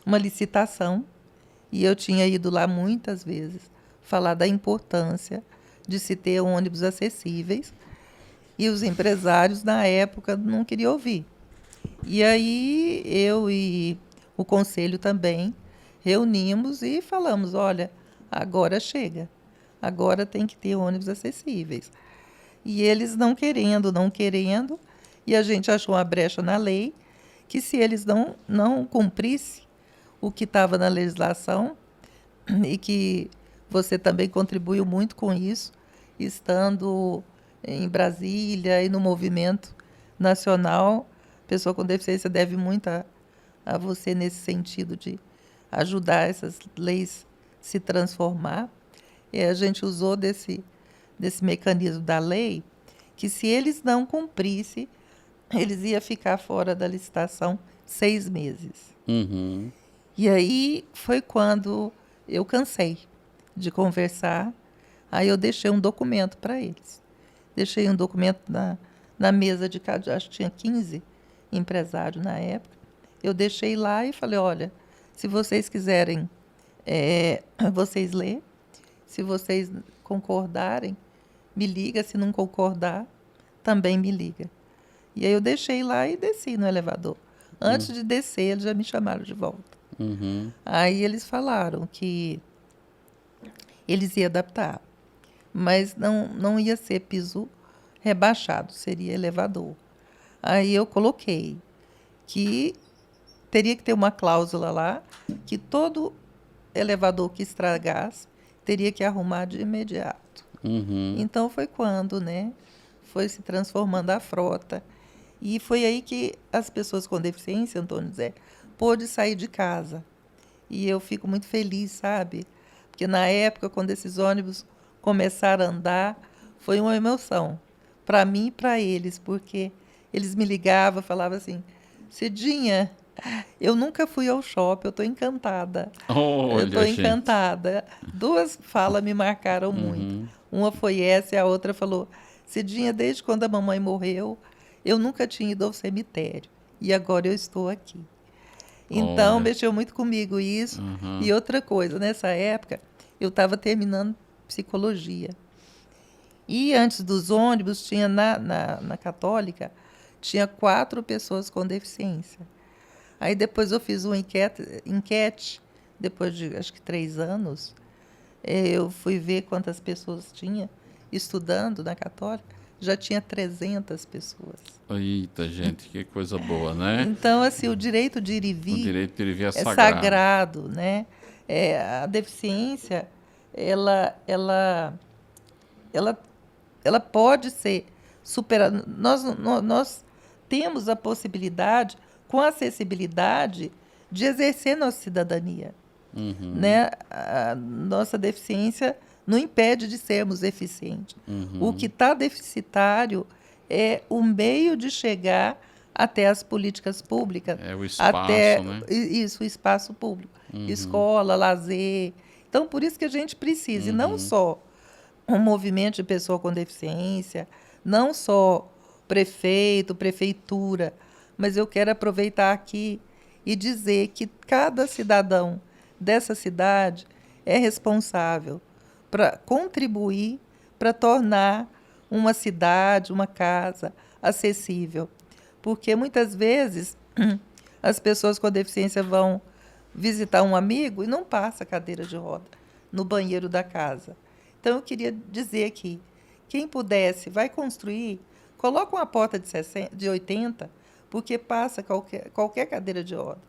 licitação e eu tinha ido lá muitas vezes falar da importância de se ter ônibus acessíveis e os empresários, na época, não queriam ouvir. E aí eu e o conselho também reunimos e falamos, olha, agora chega, agora tem que ter ônibus acessíveis. E eles não querendo, e a gente achou uma brecha na lei que se eles não cumprissem o que estava na legislação, e que você também contribuiu muito com isso, estando em Brasília e no movimento nacional. Pessoa com deficiência deve muito a você nesse sentido de ajudar essas leis se transformar. E a gente usou desse mecanismo da lei, que se eles não cumprissem, eles iam ficar fora da licitação 6 meses. E aí foi quando eu cansei de conversar, aí eu deixei um documento para eles. Deixei um documento na mesa de cada, acho que tinha 15 empresários na época. Eu deixei lá e falei, olha, se vocês quiserem, vocês lê, se vocês concordarem, me liga, se não concordar, também me liga. E aí eu deixei lá e desci no elevador. Antes de descer, eles já me chamaram de volta. Aí eles falaram que eles iam adaptar, mas não ia ser piso rebaixado, seria elevador. Aí eu coloquei que teria que ter uma cláusula lá, que todo elevador que estragasse teria que arrumar de imediato. Então foi quando, né, foi se transformando a frota. E foi aí que as pessoas com deficiência, Antônio Zé, pôde sair de casa. E eu fico muito feliz, sabe? Porque na época, quando esses ônibus começaram a andar, foi uma emoção para mim e para eles, porque eles me ligavam, falavam assim, Cidinha, eu nunca fui ao shopping, eu estou encantada. Olha, eu estou encantada. 2 falas me marcaram muito. Uma foi essa e a outra falou, Cidinha, desde quando a mamãe morreu, eu nunca tinha ido ao cemitério. E agora eu estou aqui. Então, mexeu muito comigo isso. E outra coisa, nessa época, eu estava terminando psicologia. E antes dos ônibus, tinha na Católica, tinha 4 pessoas com deficiência. Aí depois eu fiz uma enquete, depois de acho que 3 anos, eu fui ver quantas pessoas tinha estudando na Católica, já tinha 300 pessoas. Eita, gente, que coisa boa, né? Então, assim, o direito de ir e O vir direito de ir e vir é é sagrado. sagrado, né? A deficiência, ela pode ser superada. Nós temos a possibilidade, com acessibilidade, de exercer nossa cidadania. Uhum. Né? A nossa deficiência não impede de sermos eficientes. O que está deficitário é o meio de chegar até as políticas públicas. É o espaço, até, né? Isso, o espaço público. Escola, lazer. Então, por isso que a gente precisa, e não só um movimento de pessoa com deficiência, não só prefeito, prefeitura, mas eu quero aproveitar aqui e dizer que cada cidadão dessa cidade é responsável para contribuir para tornar uma cidade, uma casa acessível. Porque muitas vezes as pessoas com deficiência vão visitar um amigo e não passa cadeira de roda no banheiro da casa. Então eu queria dizer aqui, quem pudesse, vai construir, coloca uma porta de 80, porque passa qualquer cadeira de roda.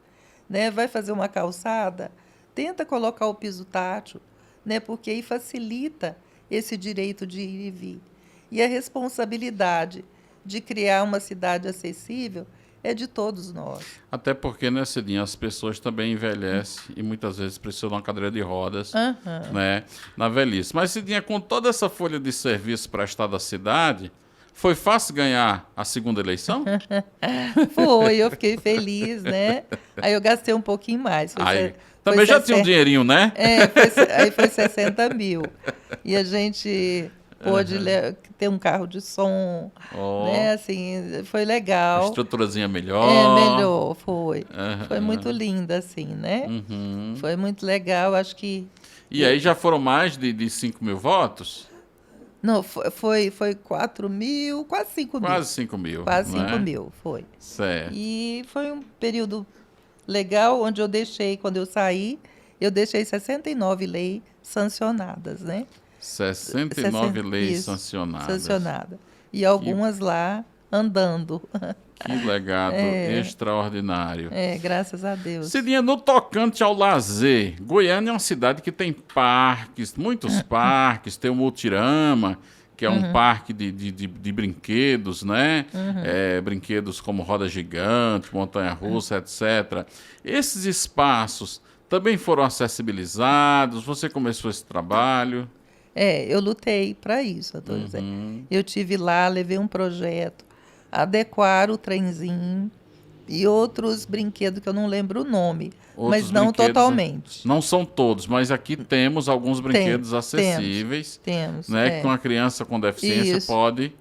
Né? Vai fazer uma calçada, tenta colocar o piso tátil, né? Porque aí facilita esse direito de ir e vir. E a responsabilidade de criar uma cidade acessível é de todos nós. Até porque, né, Cidinha, as pessoas também envelhecem e muitas vezes precisam de uma cadeira de rodas, né, na velhice. Mas, Cidinha, com toda essa folha de serviço prestada à cidade, foi fácil ganhar a segunda eleição? Foi, eu fiquei feliz, né? Aí eu gastei um pouquinho mais. Também já tinha um dinheirinho, né? Aí foi 60 mil. E a gente pôde ter um carro de som, né? Assim, foi legal. A estruturazinha melhor. Melhor, foi. Foi muito linda, assim, né? Foi muito legal, acho que... E aí já foram mais de 5 mil votos? Não, foi 4 mil, quase 5 mil. Quase 5 mil. Quase 5 né? mil, foi. Certo. E foi um período legal, onde eu deixei, quando eu saí, eu deixei 69 leis sancionadas, né? 69 leis Isso, sancionadas. E algumas lá andando. Que legado extraordinário. Graças a Deus. Cidinha, no tocante ao lazer, Goiânia é uma cidade que tem parques, muitos parques, tem o Multirama, que é um parque de brinquedos, né? Brinquedos como roda gigante, montanha-russa, etc. Esses espaços também foram acessibilizados? Você começou esse trabalho? Eu lutei para isso, eu tô dizendo. Eu tive lá, levei um projeto, adequar o trenzinho e outros brinquedos que eu não lembro o nome, mas não totalmente. Não são todos, mas aqui temos alguns brinquedos acessíveis. Temos. Né, que uma criança com deficiência pode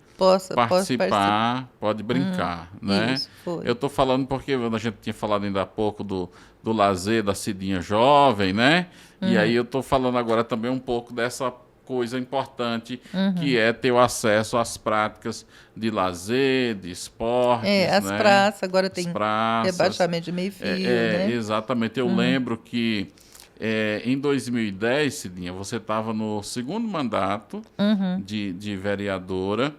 participar, pode brincar. Né? Isso, foi. Eu estou falando porque a gente tinha falado ainda há pouco do lazer da Cidinha jovem, né? E aí eu estou falando agora também um pouco dessa coisa importante, que é ter o acesso às práticas de lazer, de esportes. As né? praças, agora tem praças, rebaixamento de meio-fio, né? Exatamente. Eu lembro que em 2010, Cidinha, você estava no segundo mandato de vereadora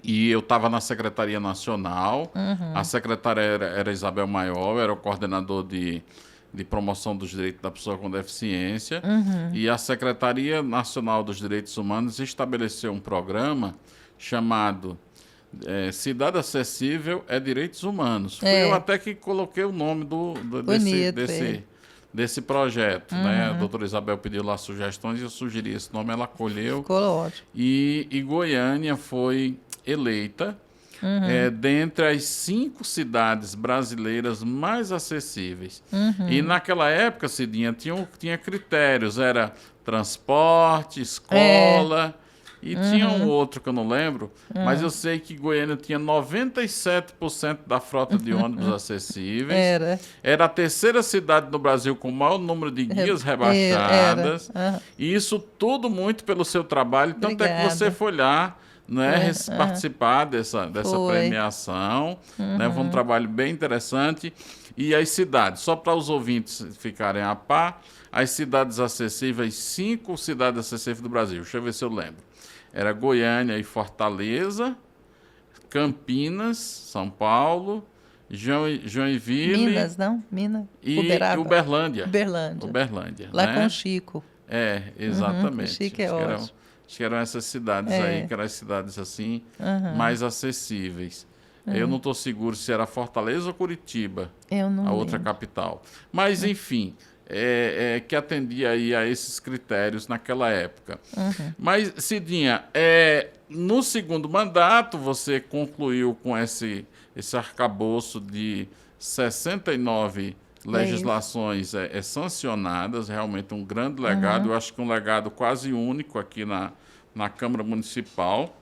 e eu estava na Secretaria Nacional. A secretária era Isabel Maior, era o coordenador de promoção dos direitos da pessoa com deficiência, e a Secretaria Nacional dos Direitos Humanos estabeleceu um programa chamado Cidade Acessível é Direitos Humanos. Fui eu até que coloquei o nome desse projeto. Né? A doutora Isabel pediu lá sugestões e eu sugeri esse nome, ela acolheu. Ficou ótimo. E Goiânia foi eleita dentre as 5 cidades brasileiras mais acessíveis. E naquela época, Cidinha, tinha critérios, era transporte, escola E tinha um outro que eu não lembro, mas eu sei que Goiânia tinha 97% da frota de ônibus acessíveis. Era a terceira cidade no Brasil com o maior número de guias rebaixadas. E isso tudo muito pelo seu trabalho. Tanto é que você foi lá, né, participar dessa premiação. Né, foi um trabalho bem interessante. E as cidades, só para os ouvintes ficarem a par, as cidades acessíveis, 5 cidades acessíveis do Brasil. Deixa eu ver se eu lembro. Era Goiânia e Fortaleza, Campinas, São Paulo, Joinville... Minas, não? Minas. E Uberlândia. Uberlândia. Lá né? com Chico. Exatamente. Chico é ótimo. Acho que eram essas cidades aí, que eram as cidades assim, mais acessíveis. Eu não estou seguro se era Fortaleza ou Curitiba, a outra capital. Mas, enfim... que atendia aí a esses critérios naquela época. Mas, Cidinha, no segundo mandato, você concluiu com esse arcabouço de 69 legislações sancionadas, realmente um grande legado, eu acho que um legado quase único aqui na Câmara Municipal,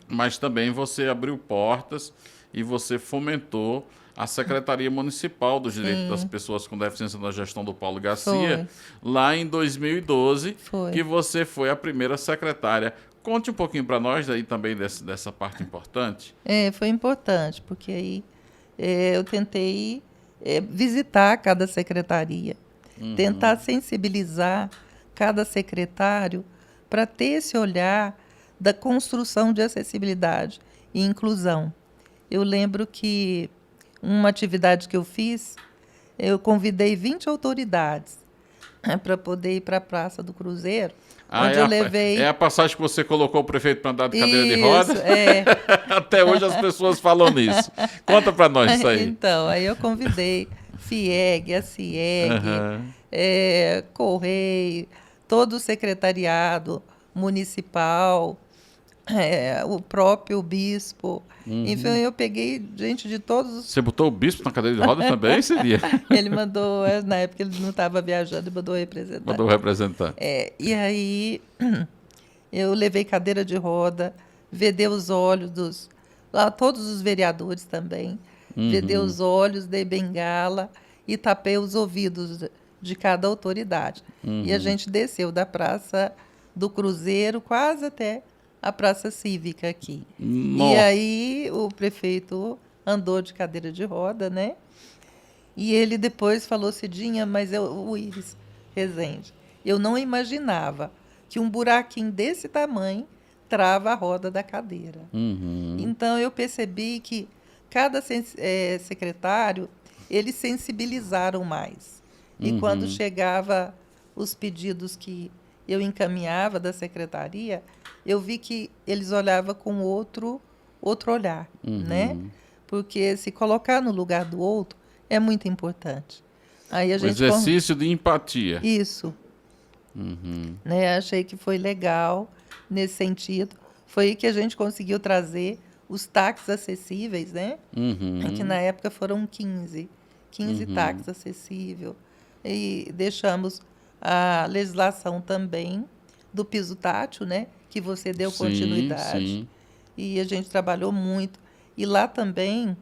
mas também você abriu portas e você fomentou a Secretaria Municipal dos Direitos das Pessoas com Deficiência na gestão do Paulo Garcia, lá em 2012, que você foi a primeira secretária. Conte um pouquinho para nós aí também dessa parte importante. Foi importante, porque aí eu tentei visitar cada secretaria, tentar sensibilizar cada secretário para ter esse olhar da construção de acessibilidade e inclusão. Eu lembro que uma atividade que eu fiz, eu convidei 20 autoridades para poder ir para a Praça do Cruzeiro, onde eu levei... É a passagem que você colocou o prefeito para andar de cadeira de roda? Até hoje as pessoas falam nisso. Conta para nós isso aí. Então, aí eu convidei FIEG, a CIEG, Correio, todo o secretariado municipal, o próprio bispo. Enfim, eu peguei gente de todos os... Você botou o bispo na cadeira de roda também, seria? Ele mandou, na época ele não estava viajando, ele mandou representar. Mandou representar. E aí eu levei cadeira de roda, vedei os olhos lá todos os vereadores também, vedei os olhos, dei bengala e tapei os ouvidos de cada autoridade. E a gente desceu da Praça do Cruzeiro quase até a Praça Cívica aqui. Nossa. E aí o prefeito andou de cadeira de roda, né? E ele depois falou, Cidinha, mas o Iris Rezende, eu não imaginava que um buraquinho desse tamanho trava a roda da cadeira. Então eu percebi que cada secretário, eles sensibilizaram mais. E quando chegava os pedidos que eu encaminhava da secretaria, eu vi que eles olhavam com outro olhar, né? Porque se colocar no lugar do outro é muito importante. Aí a gente exercício de empatia. Isso. Né? Achei que foi legal nesse sentido. Foi aí que a gente conseguiu trazer os táxis acessíveis, né? Que na época foram 15 táxis acessíveis. E deixamos a legislação também do piso tátil, né? Que você deu continuidade. Sim. E a gente trabalhou muito. E lá também,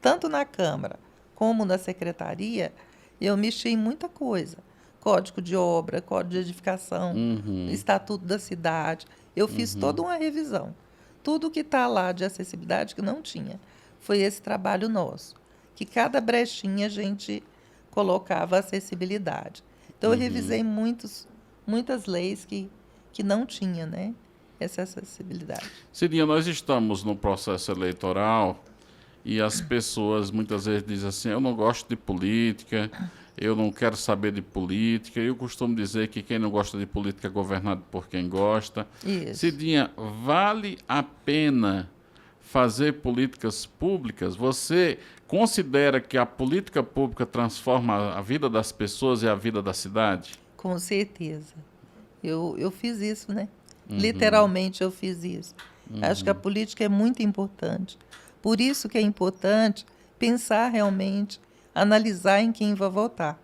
tanto na Câmara como na Secretaria, eu mexi em muita coisa. Código de obra, Código de edificação, Estatuto da cidade. Eu fiz toda uma revisão. Tudo que está lá de acessibilidade que não tinha. Foi esse trabalho nosso. Que cada brechinha a gente colocava acessibilidade. Então, eu revisei muitas leis que não tinha, né, essa acessibilidade. Cidinha, nós estamos no processo eleitoral e as pessoas muitas vezes dizem assim, eu não gosto de política, eu não quero saber de política. Eu costumo dizer que quem não gosta de política é governado por quem gosta. Isso. Cidinha, vale a pena fazer políticas públicas? Você considera que a política pública transforma a vida das pessoas e a vida da cidade? Com certeza. Eu fiz isso, né? Literalmente eu fiz isso. Acho que a política é muito importante. Por isso que é importante pensar realmente, analisar em quem vai votar.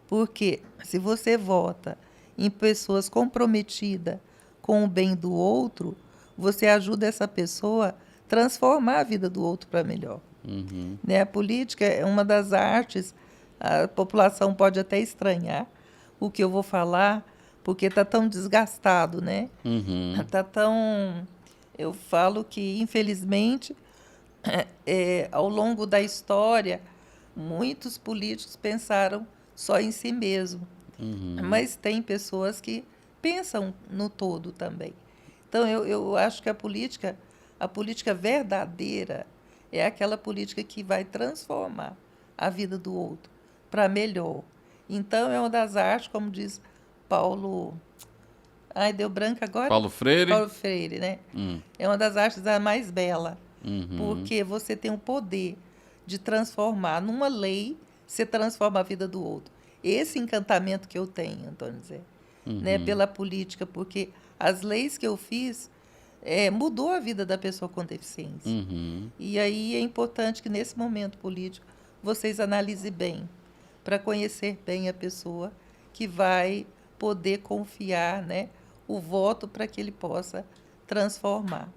Porque se você vota em pessoas comprometidas com o bem do outro, você ajuda essa pessoa a transformar a vida do outro para melhor. Né? A política é uma das artes, a população pode até estranhar o que eu vou falar, porque está tão desgastado, né? Tá tão... Eu falo que, infelizmente, ao longo da história, muitos políticos pensaram só em si mesmo. Mas tem pessoas que pensam no todo também. Então, eu acho que a política verdadeira é aquela política que vai transformar a vida do outro para melhor. Então, é uma das artes, como diz Paulo... Ai, deu branco agora? Paulo Freire? Paulo Freire, né? É uma das artes a mais bela, porque você tem o poder de transformar. Numa lei, você transforma a vida do outro. Esse encantamento que eu tenho, Antônio Zé, né, pela política, porque as leis que eu fiz mudou a vida da pessoa com deficiência. E aí é importante que, nesse momento político, vocês analisem bem, para conhecer bem a pessoa que vai poder confiar, né, o voto para que ele possa transformar.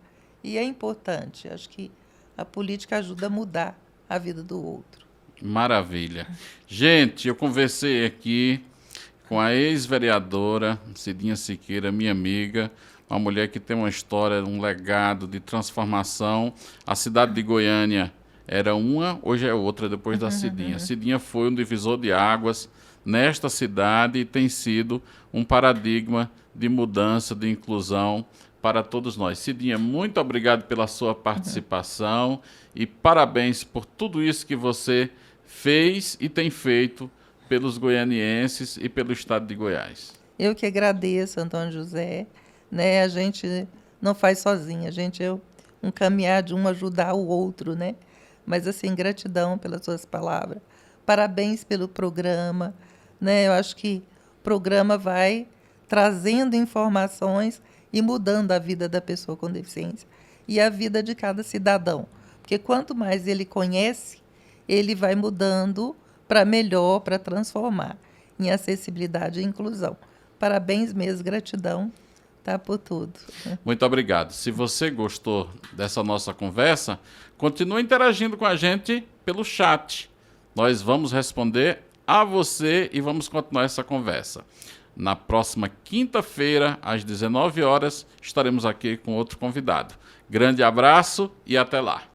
E é importante, acho que a política ajuda a mudar a vida do outro. Maravilha. Gente, eu conversei aqui com a ex-vereadora Cidinha Siqueira, minha amiga, uma mulher que tem uma história, um legado de transformação. A cidade de Goiânia era uma, hoje é outra, depois da Cidinha. Cidinha foi um divisor de águas nesta cidade e tem sido um paradigma de mudança, de inclusão para todos nós. Cidinha, muito obrigado pela sua participação e parabéns por tudo isso que você fez e tem feito pelos goianienses e pelo estado de Goiás. Eu que agradeço, Antônio José. Né? A gente não faz sozinho, a gente é um caminhar de um ajudar o outro, né? Mas, assim, gratidão pelas suas palavras. Parabéns pelo programa, né? Eu acho que o programa vai trazendo informações e mudando a vida da pessoa com deficiência e a vida de cada cidadão. Porque quanto mais ele conhece, ele vai mudando para melhor, para transformar em acessibilidade e inclusão. Parabéns mesmo, gratidão, tá, por tudo. Muito obrigado. Se você gostou dessa nossa conversa, continue interagindo com a gente pelo chat. Nós vamos responder a você e vamos continuar essa conversa. Na próxima quinta-feira, às 19 horas, estaremos aqui com outro convidado. Grande abraço e até lá.